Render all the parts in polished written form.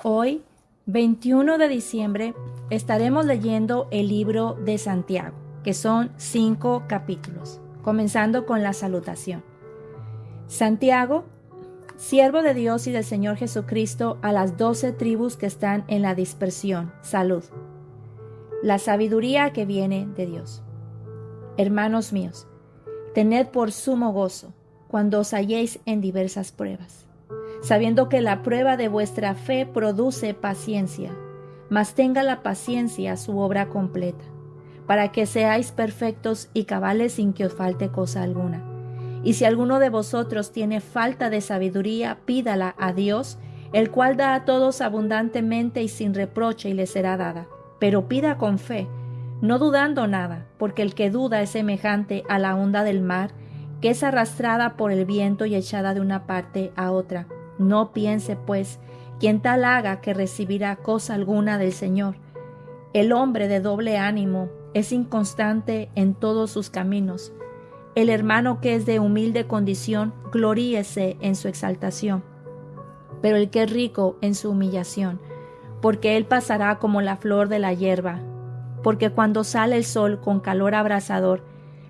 Hoy, 21 de diciembre, estaremos leyendo el libro de Santiago, que son 5 capítulos, comenzando con la salutación. Santiago, siervo de Dios y del Señor Jesucristo, a las 12 tribus que están en la dispersión, salud. La sabiduría que viene de Dios. Hermanos míos, tened por sumo gozo cuando os halléis en diversas pruebas, sabiendo que la prueba de vuestra fe produce paciencia, mas tenga la paciencia su obra completa, para que seáis perfectos y cabales sin que os falte cosa alguna. Y si alguno de vosotros tiene falta de sabiduría, pídala a Dios, el cual da a todos abundantemente y sin reproche, y le será dada. Pero pida con fe, no dudando nada, porque el que duda es semejante a la onda del mar, que es arrastrada por el viento y echada de una parte a otra. No piense, pues, quien tal haga que recibirá cosa alguna del Señor. El hombre de doble ánimo es inconstante en todos sus caminos. El hermano que es de humilde condición, gloríese en su exaltación, pero el que es rico en su humillación, porque él pasará como la flor de la hierba. Porque cuando sale el sol con calor abrasador,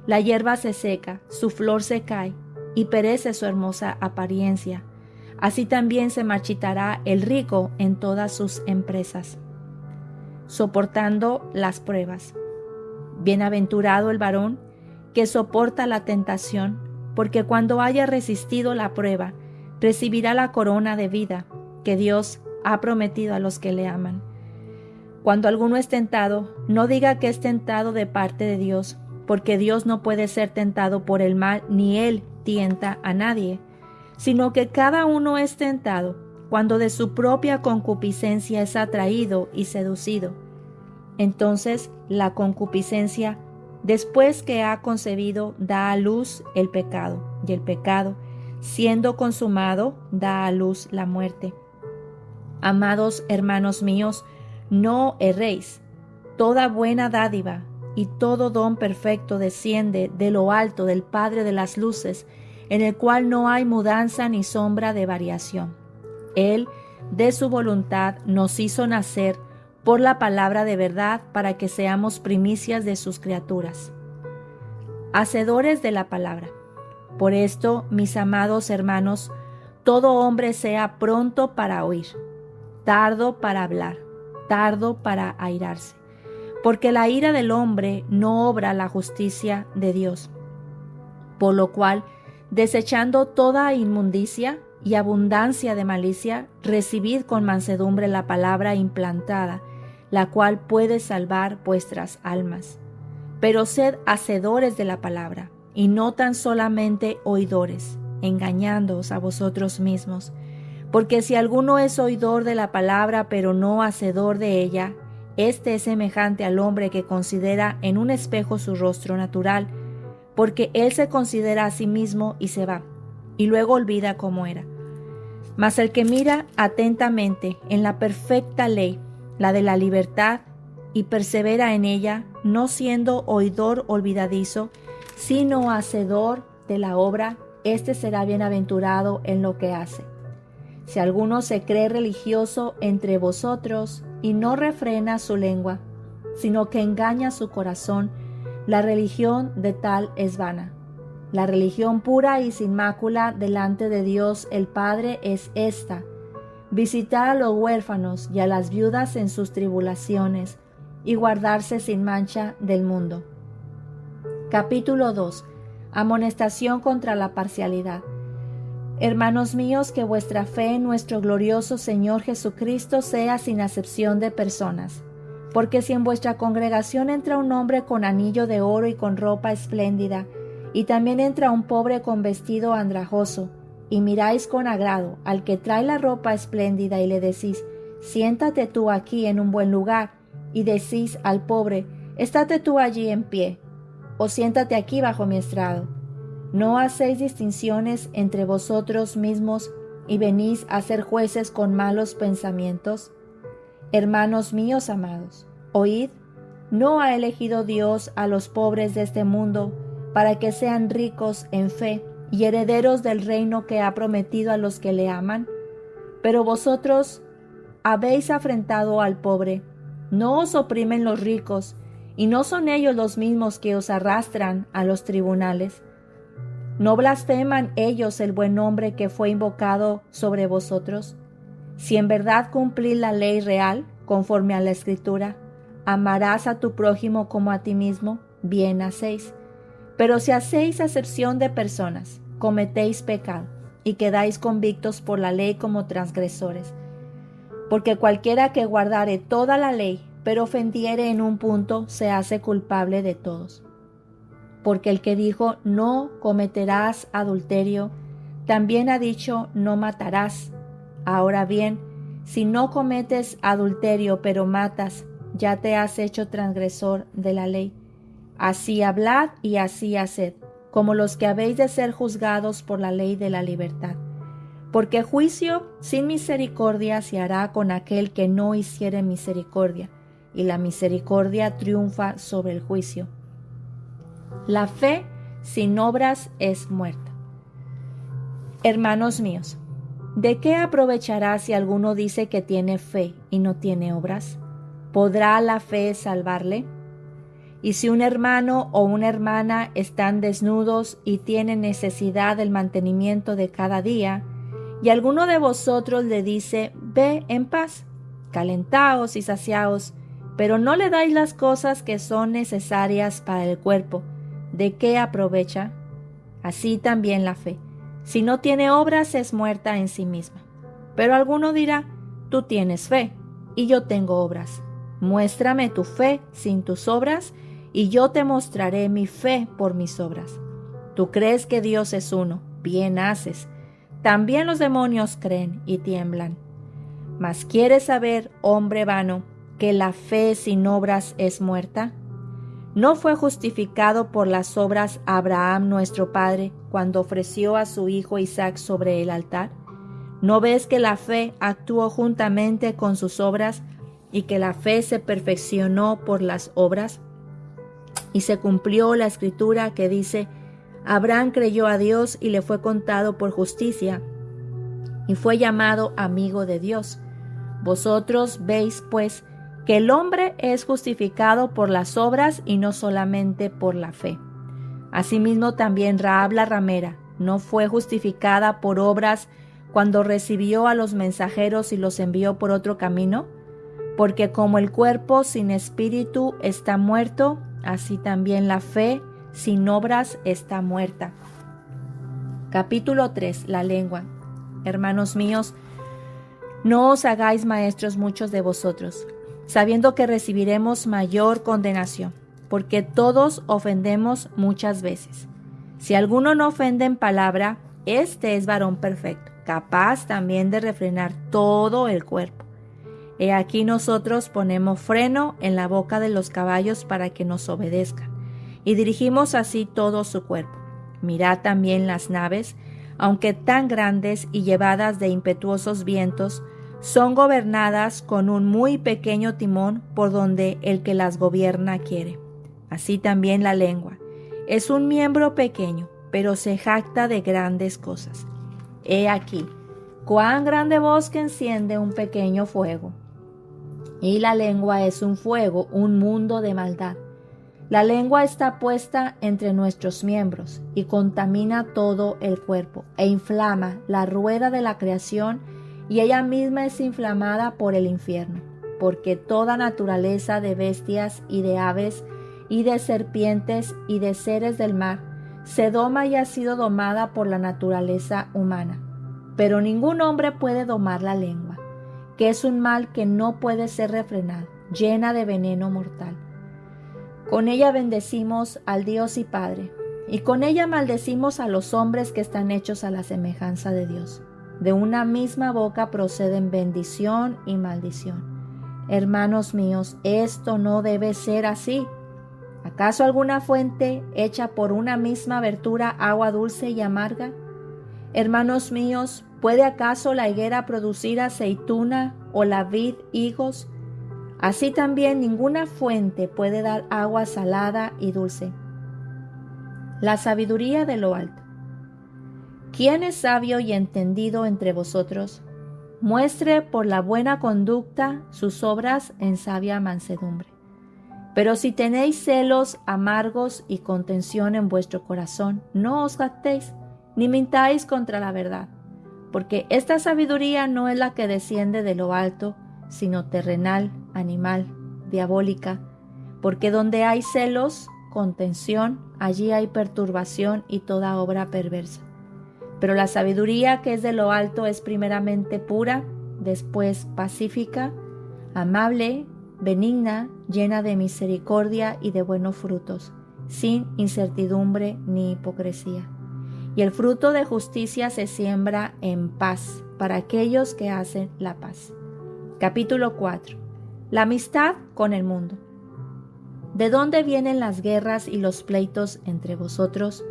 la hierba se seca, su flor se cae, y perece su hermosa apariencia. Así también se marchitará el rico en todas sus empresas. Soportando las pruebas. Bienaventurado el varón que soporta la tentación, porque cuando haya resistido la prueba, recibirá la corona de vida que Dios ha prometido a los que le aman. Cuando alguno es tentado, no diga que es tentado de parte de Dios, porque Dios no puede ser tentado por el mal, ni Él tienta a nadie, sino que cada uno es tentado cuando de su propia concupiscencia es atraído y seducido. Entonces la concupiscencia, después que ha concebido, da a luz el pecado, y el pecado, siendo consumado, da a luz la muerte. Amados hermanos míos, no erréis. Toda buena dádiva y todo don perfecto desciende de lo alto del Padre de las luces, en el cual no hay mudanza ni sombra de variación. Él, de su voluntad, nos hizo nacer por la palabra de verdad para que seamos primicias de sus criaturas. Hacedores de la palabra. Por esto, mis amados hermanos, todo hombre sea pronto para oír, tardo para hablar, tardo para airarse, porque la ira del hombre no obra la justicia de Dios. Por lo cual, desechando toda inmundicia y abundancia de malicia, recibid con mansedumbre la palabra implantada, la cual puede salvar vuestras almas. Pero sed hacedores de la palabra, y no tan solamente oidores, engañándoos a vosotros mismos. Porque si alguno es oidor de la palabra, pero no hacedor de ella, este es semejante al hombre que considera en un espejo su rostro natural, porque él se considera a sí mismo y se va, y luego olvida cómo era. Mas el que mira atentamente en la perfecta ley, la de la libertad, y persevera en ella, no siendo oidor olvidadizo, sino hacedor de la obra, éste será bienaventurado en lo que hace. Si alguno se cree religioso entre vosotros y no refrena su lengua, sino que engaña su corazón, la religión de tal es vana. La religión pura y sin mácula delante de Dios el Padre es esta: visitar a los huérfanos y a las viudas en sus tribulaciones, y guardarse sin mancha del mundo. Capítulo 2. Amonestación contra la parcialidad. Hermanos míos, que vuestra fe en nuestro glorioso Señor Jesucristo sea sin acepción de personas. Porque si en vuestra congregación entra un hombre con anillo de oro y con ropa espléndida, y también entra un pobre con vestido andrajoso, y miráis con agrado al que trae la ropa espléndida y le decís: siéntate tú aquí en un buen lugar, y decís al pobre: estate tú allí en pie, o siéntate aquí bajo mi estrado. ¿No hacéis distinciones entre vosotros mismos y venís a ser jueces con malos pensamientos? Hermanos míos amados, oíd, ¿no ha elegido Dios a los pobres de este mundo para que sean ricos en fe y herederos del reino que ha prometido a los que le aman? Pero vosotros habéis afrentado al pobre. No os oprimen los ricos, y no son ellos los mismos que os arrastran a los tribunales. ¿No blasfeman ellos el buen nombre que fue invocado sobre vosotros? Si en verdad cumplís la ley real, conforme a la Escritura, amarás a tu prójimo como a ti mismo, bien hacéis. Pero si hacéis acepción de personas, cometéis pecado, y quedáis convictos por la ley como transgresores. Porque cualquiera que guardare toda la ley, pero ofendiere en un punto, se hace culpable de todos. Porque el que dijo, no cometerás adulterio, también ha dicho, no matarás. Ahora bien, si no cometes adulterio, pero matas, ya te has hecho transgresor de la ley. Así hablad y así haced, como los que habéis de ser juzgados por la ley de la libertad. Porque juicio sin misericordia se hará con aquel que no hiciere misericordia, y la misericordia triunfa sobre el juicio. La fe sin obras es muerta. Hermanos míos, ¿de qué aprovechará si alguno dice que tiene fe y no tiene obras? ¿Podrá la fe salvarle? Y si un hermano o una hermana están desnudos y tienen necesidad del mantenimiento de cada día, y alguno de vosotros le dice, ve en paz, calentaos y saciaos, pero no le dais las cosas que son necesarias para el cuerpo, ¿de qué aprovecha? Así también la fe, si no tiene obras, es muerta en sí misma. Pero alguno dirá, tú tienes fe, y yo tengo obras. Muéstrame tu fe sin tus obras, y yo te mostraré mi fe por mis obras. Tú crees que Dios es uno, bien haces. También los demonios creen y tiemblan. Mas ¿quieres saber, hombre vano, que la fe sin obras es muerta? ¿No fue justificado por las obras Abraham nuestro padre cuando ofreció a su hijo Isaac sobre el altar? ¿No ves que la fe actuó juntamente con sus obras y que la fe se perfeccionó por las obras? Y se cumplió la escritura que dice, Abraham creyó a Dios y le fue contado por justicia, y fue llamado amigo de Dios. Vosotros veis, pues, que el hombre es justificado por las obras y no solamente por la fe. Asimismo también Rahab la ramera no fue justificada por obras cuando recibió a los mensajeros y los envió por otro camino, porque como el cuerpo sin espíritu está muerto, así también la fe sin obras está muerta. Capítulo 3. La lengua. Hermanos míos, no os hagáis maestros muchos de vosotros, sabiendo que recibiremos mayor condenación, porque todos ofendemos muchas veces. Si alguno no ofende en palabra, este es varón perfecto, capaz también de refrenar todo el cuerpo. He aquí nosotros ponemos freno en la boca de los caballos para que nos obedezcan, y dirigimos así todo su cuerpo. Mirad también las naves, aunque tan grandes y llevadas de impetuosos vientos, son gobernadas con un muy pequeño timón por donde el que las gobierna quiere. Así también la lengua. Es un miembro pequeño, pero se jacta de grandes cosas. He aquí, cuán grande bosque enciende un pequeño fuego. Y la lengua es un fuego, un mundo de maldad. La lengua está puesta entre nuestros miembros y contamina todo el cuerpo e inflama la rueda de la creación, y ella misma es inflamada por el infierno, porque toda naturaleza de bestias y de aves y de serpientes y de seres del mar se doma y ha sido domada por la naturaleza humana. Pero ningún hombre puede domar la lengua, que es un mal que no puede ser refrenado, llena de veneno mortal. Con ella bendecimos al Dios y Padre, y con ella maldecimos a los hombres que están hechos a la semejanza de Dios. De una misma boca proceden bendición y maldición. Hermanos míos, esto no debe ser así. ¿Acaso alguna fuente echa por una misma abertura agua dulce y amarga? Hermanos míos, ¿puede acaso la higuera producir aceituna o la vid higos? Así también ninguna fuente puede dar agua salada y dulce. La sabiduría de lo alto. ¿Quién es sabio y entendido entre vosotros? muestre por la buena conducta sus obras en sabia mansedumbre. Pero si tenéis celos amargos y contención en vuestro corazón, no os jactéis, ni mintáis contra la verdad, porque esta sabiduría no es la que desciende de lo alto, sino terrenal, animal, diabólica, porque donde hay celos, contención, allí hay perturbación y toda obra perversa. Pero la sabiduría que es de lo alto es primeramente pura, después pacífica, amable, benigna, llena de misericordia y de buenos frutos, sin incertidumbre ni hipocresía. Y el fruto de justicia se siembra en paz para aquellos que hacen la paz. Capítulo 4. La amistad con el mundo. ¿De dónde vienen las guerras y los pleitos entre vosotros?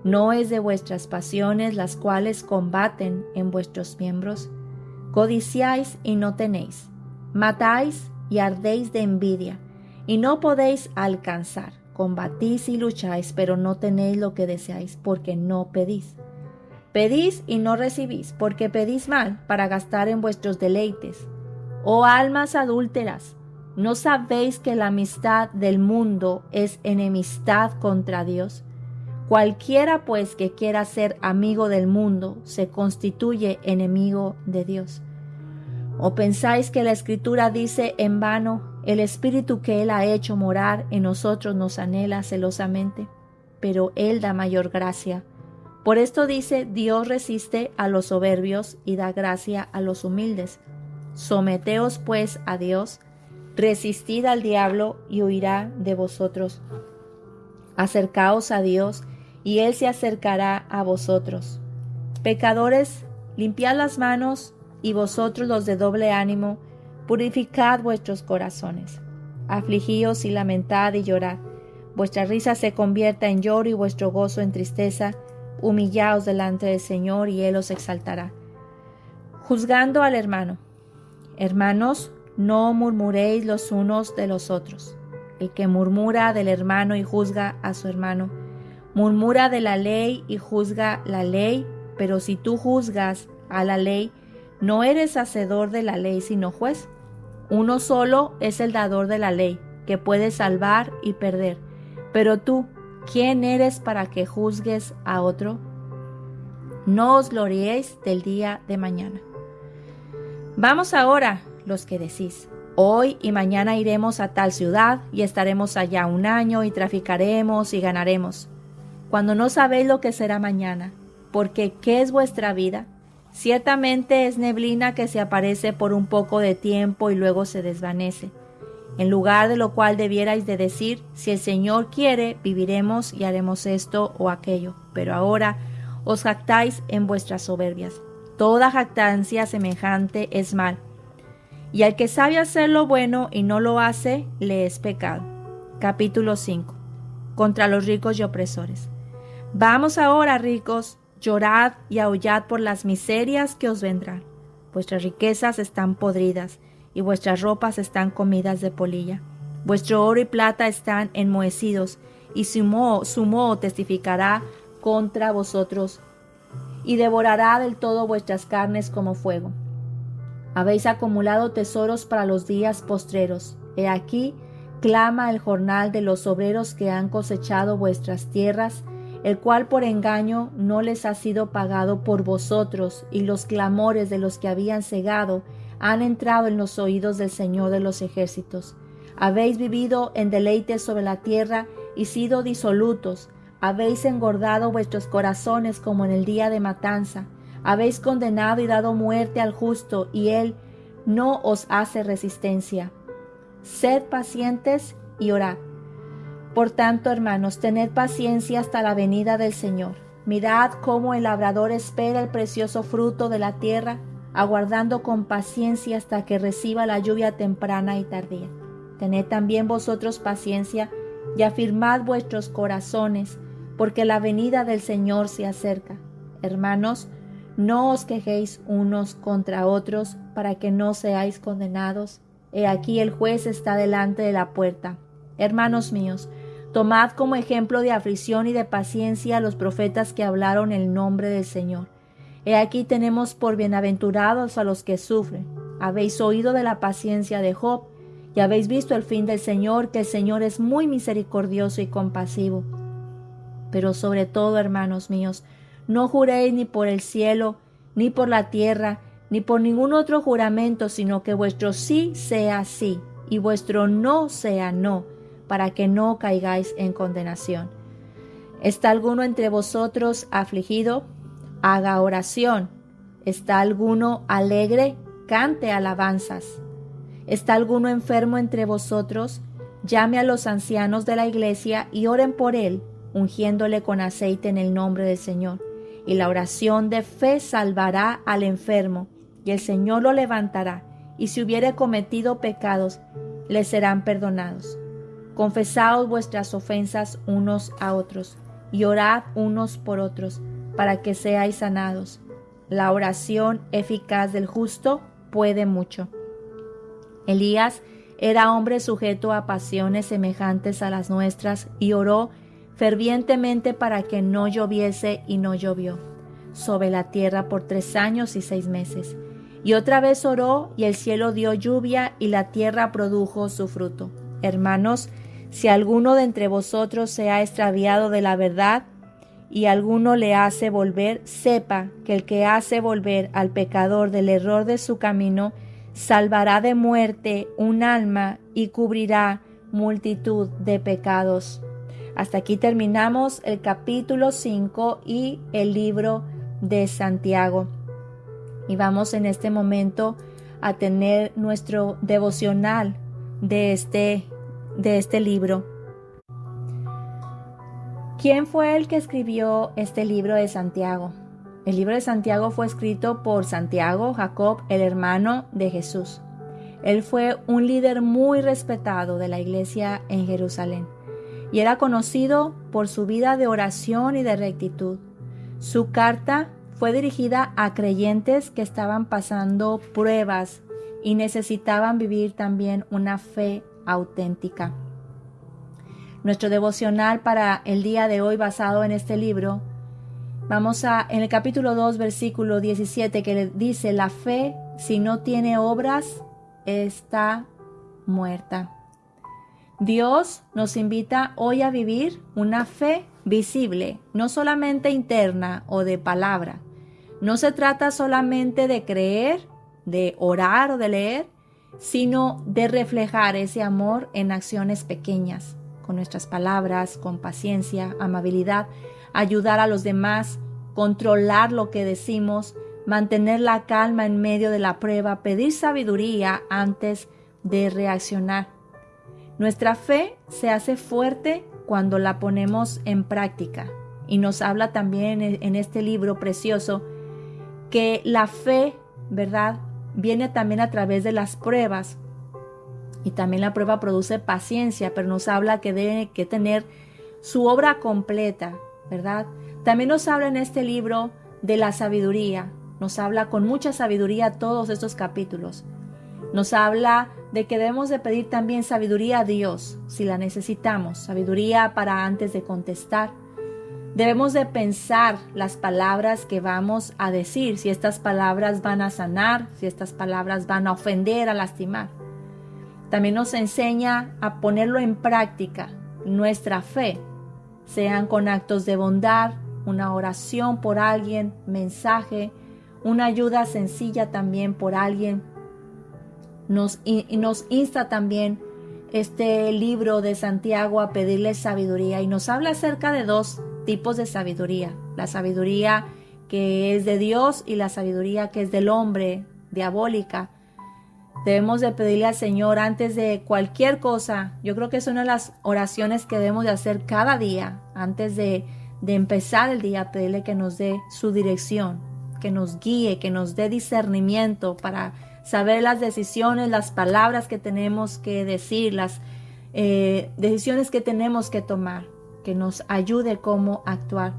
¿No es de vuestras pasiones las cuales combaten en vuestros miembros? Codiciáis y no tenéis, matáis y ardéis de envidia, y no podéis alcanzar. Combatís y lucháis, pero no tenéis lo que deseáis, porque no pedís. Pedís y no recibís, porque pedís mal, para gastar en vuestros deleites. Oh almas adúlteras, ¿no sabéis que la amistad del mundo es enemistad contra Dios? Cualquiera pues que quiera ser amigo del mundo se constituye enemigo de Dios. ¿O pensáis que la Escritura dice en vano, el Espíritu que Él ha hecho morar en nosotros nos anhela celosamente? Pero Él da mayor gracia. Por esto dice, Dios resiste a los soberbios y da gracia a los humildes. Someteos pues a Dios, resistid al diablo y huirá de vosotros. Acercaos a Dios y Él se acercará a vosotros. Pecadores, limpiad las manos, y vosotros los de doble ánimo, purificad vuestros corazones. Afligíos y lamentad y llorad. Vuestra risa se convierta en lloro y vuestro gozo en tristeza. Humillaos delante del Señor y Él os exaltará. Juzgando al hermano. Hermanos, no murmuréis los unos de los otros. El que murmura del hermano y juzga a su hermano, murmura de la ley y juzga la ley, pero si tú juzgas a la ley, no eres hacedor de la ley, sino juez. Uno solo es el dador de la ley, que puede salvar y perder. Pero tú, ¿quién eres para que juzgues a otro? No os gloriéis del día de mañana. Vamos ahora, los que decís, hoy y mañana iremos a tal ciudad y estaremos allá un año y traficaremos y ganaremos, cuando no sabéis lo que será mañana, porque ¿qué es vuestra vida? Ciertamente es neblina que se aparece por un poco de tiempo y luego se desvanece. En lugar de lo cual debierais de decir, si el Señor quiere, viviremos y haremos esto o aquello. Pero ahora os jactáis en vuestras soberbias. Toda jactancia semejante es mal. Y al que sabe hacer lo bueno y no lo hace, le es pecado. Capítulo 5. Contra los ricos y opresores. Vamos ahora, ricos, llorad y aullad por las miserias que os vendrán. Vuestras riquezas están podridas, y vuestras ropas están comidas de polilla. Vuestro oro y plata están enmohecidos, y su moho testificará contra vosotros, y devorará del todo vuestras carnes como fuego. Habéis acumulado tesoros para los días postreros. He aquí, clama el jornal de los obreros que han cosechado vuestras tierras, el cual por engaño no les ha sido pagado por vosotros, y los clamores de los que habían cegado han entrado en los oídos del Señor de los ejércitos. Habéis vivido en deleites sobre la tierra y sido disolutos. Habéis engordado vuestros corazones como en el día de matanza. Habéis condenado y dado muerte al justo, y él no os hace resistencia. Sed pacientes y orad. Por tanto, hermanos, tened paciencia hasta la venida del Señor. Mirad cómo el labrador espera el precioso fruto de la tierra, aguardando con paciencia hasta que reciba la lluvia temprana y tardía. Tened también vosotros paciencia y afirmad vuestros corazones, porque la venida del Señor se acerca. Hermanos, no os quejéis unos contra otros, para que no seáis condenados. He aquí el juez está delante de la puerta. Hermanos míos, tomad como ejemplo de aflicción y de paciencia a los profetas que hablaron el nombre del Señor. He aquí tenemos por bienaventurados a los que sufren. Habéis oído de la paciencia de Job, y habéis visto el fin del Señor, que el Señor es muy misericordioso y compasivo. Pero sobre todo, hermanos míos, no juréis ni por el cielo, ni por la tierra, ni por ningún otro juramento, sino que vuestro sí sea sí, y vuestro no sea no, para que no caigáis en condenación. ¿Está alguno entre vosotros afligido? Haga oración. ¿Está alguno alegre? Cante alabanzas. ¿Está alguno enfermo entre vosotros? Llame a los ancianos de la iglesia y oren por él, ungiéndole con aceite en el nombre del Señor. Y la oración de fe salvará al enfermo, y el Señor lo levantará, y si hubiere cometido pecados, le serán perdonados. Confesaos vuestras ofensas unos a otros, y orad unos por otros, para que seáis sanados. La oración eficaz del justo puede mucho. Elías era hombre sujeto a pasiones semejantes a las nuestras y oró fervientemente para que no lloviese, y no llovió sobre la tierra por 3 años y 6 meses. Y otra vez oró, y el cielo dio lluvia, y la tierra produjo su fruto. Hermanos, si alguno de entre vosotros se ha extraviado de la verdad, y alguno le hace volver, sepa que el que hace volver al pecador del error de su camino, salvará de muerte un alma y cubrirá multitud de pecados. Hasta aquí terminamos el capítulo 5 y el libro de Santiago. Y vamos en este momento a tener nuestro devocional de este libro. ¿Quién fue el que escribió este libro de Santiago? El libro de Santiago fue escrito por Santiago, Jacob, el hermano de Jesús. Él fue un líder muy respetado de la iglesia en Jerusalén y era conocido por su vida de oración y de rectitud. Su carta fue dirigida a creyentes que estaban pasando pruebas y necesitaban vivir también una fe auténtica. Nuestro devocional para el día de hoy, basado en este libro, en el capítulo 2, versículo 17, que dice: la fe, si no tiene obras, está muerta. Dios nos invita hoy a vivir una fe visible, no solamente interna o de palabra. No se trata solamente de creer, de orar o de leer, sino de reflejar ese amor en acciones pequeñas, con nuestras palabras, con paciencia, amabilidad, ayudar a los demás, controlar lo que decimos, mantener la calma en medio de la prueba, pedir sabiduría antes de reaccionar. Nuestra fe se hace fuerte cuando la ponemos en práctica. Y nos habla también en este libro precioso que la fe, ¿verdad?, viene también a través de las pruebas. Y también la prueba produce paciencia, pero nos habla que debe que tener su obra completa, ¿verdad? También nos habla en este libro de la sabiduría. Nos habla con mucha sabiduría todos estos capítulos. Nos habla de que debemos de pedir también sabiduría a Dios, si la necesitamos, sabiduría para antes de contestar. Debemos de pensar las palabras que vamos a decir, si estas palabras van a sanar, si estas palabras van a ofender, a lastimar. También nos enseña a ponerlo en práctica, nuestra fe, sean con actos de bondad, una oración por alguien, mensaje, una ayuda sencilla también por alguien. Nos insta también este libro de Santiago a pedirle sabiduría y nos habla acerca de 2 tipos de sabiduría. La sabiduría que es de Dios y la sabiduría que es del hombre, diabólica. Debemos de pedirle al Señor antes de cualquier cosa. Yo creo que es una de las oraciones que debemos de hacer cada día, antes de empezar el día, pedirle que nos dé su dirección, que nos guíe, que nos dé discernimiento para saber las decisiones, las palabras que tenemos que decir, las decisiones que tenemos que tomar, que nos ayude cómo actuar.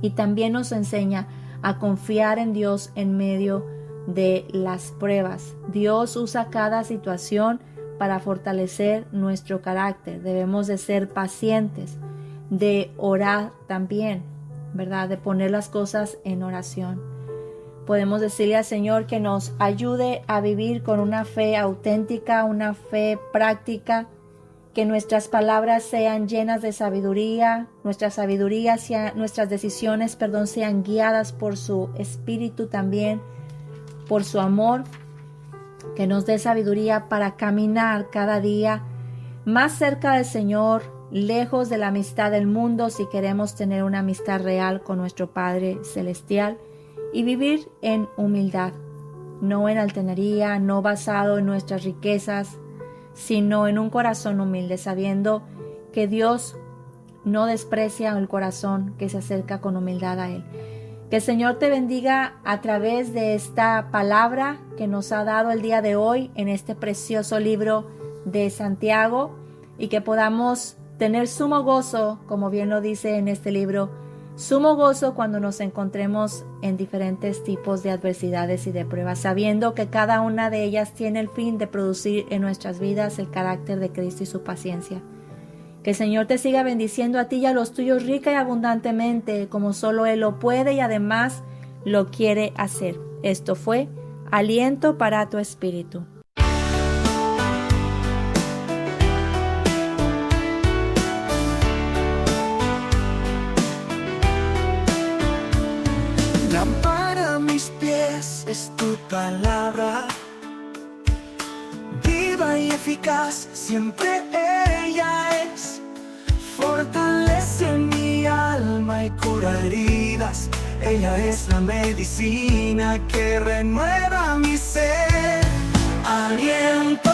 Y también nos enseña a confiar en Dios en medio de las pruebas. Dios usa cada situación para fortalecer nuestro carácter. Debemos de ser pacientes, de orar también, ¿verdad? De poner las cosas en oración. Podemos decirle al Señor que nos ayude a vivir con una fe auténtica, una fe práctica, que nuestras palabras sean llenas de sabiduría, nuestras decisiones, sean guiadas por su Espíritu también, por su amor, que nos dé sabiduría para caminar cada día más cerca del Señor, lejos de la amistad del mundo, si queremos tener una amistad real con nuestro Padre Celestial, y vivir en humildad, no en altanería, no basado en nuestras riquezas, sino en un corazón humilde, sabiendo que Dios no desprecia el corazón que se acerca con humildad a Él. Que el Señor te bendiga a través de esta palabra que nos ha dado el día de hoy en este precioso libro de Santiago, y que podamos tener sumo gozo, como bien lo dice en este libro, sumo gozo cuando nos encontremos en diferentes tipos de adversidades y de pruebas, sabiendo que cada una de ellas tiene el fin de producir en nuestras vidas el carácter de Cristo y su paciencia. Que el Señor te siga bendiciendo a ti y a los tuyos rica y abundantemente, como solo Él lo puede y además lo quiere hacer. Esto fue Aliento para tu Espíritu. Lámpara a mis pies es tu palabra, viva y eficaz, siempre ella es. Fortalece mi alma y cura heridas, ella es la medicina que renueva mi ser. Aliento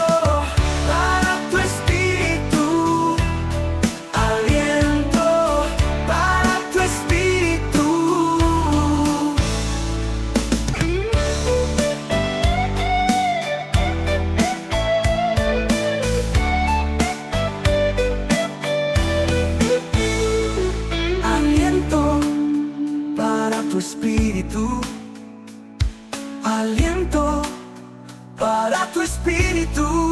para tu espíritu, aliento para tu espíritu. Aliento para tu espíritu, aliento para tu espíritu.